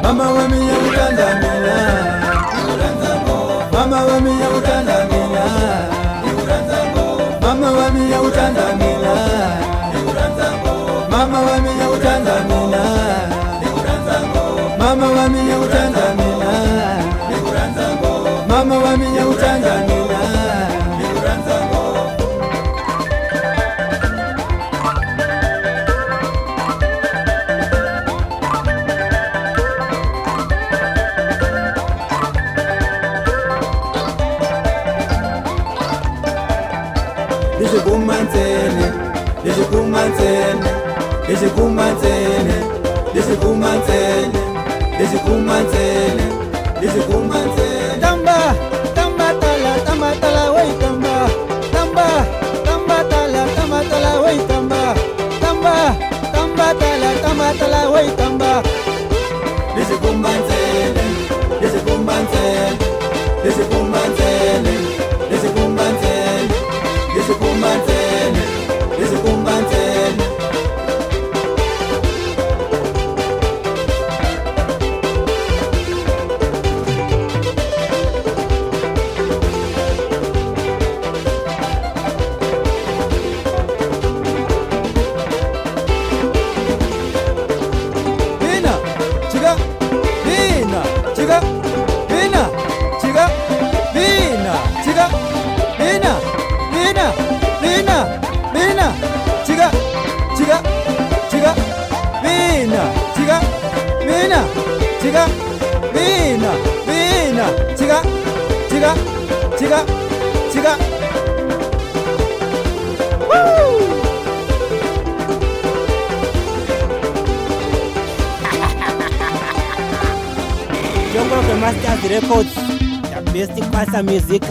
mama waminya utandamina, mama waminya utandamina, mama waminya utandamina, mama waminya utandamina, mama waminya utandamina, mama waminya utandamina. Dishikumanzene, dishikumanzene, dishikumanzene, dishikumanzene, dishikumanzene, dishikumanzene. Tamba, tamba tala, wey tamba. Tamba, tamba tala, wey tamba. Tamba, tamba tala, wey tamba. Dishikumanzene, dishikumanzene, dishikumanzene, dishikumanzene. Dishikumanzene, dishikumanzene. Bina, chiga, bina, chiga, bina, chiga, bina, chiga, bina. Bina, chiga, bina, chiga, bina, chiga, bina, chiga. Woo! Jongo the Masters Records, the best kwasa music.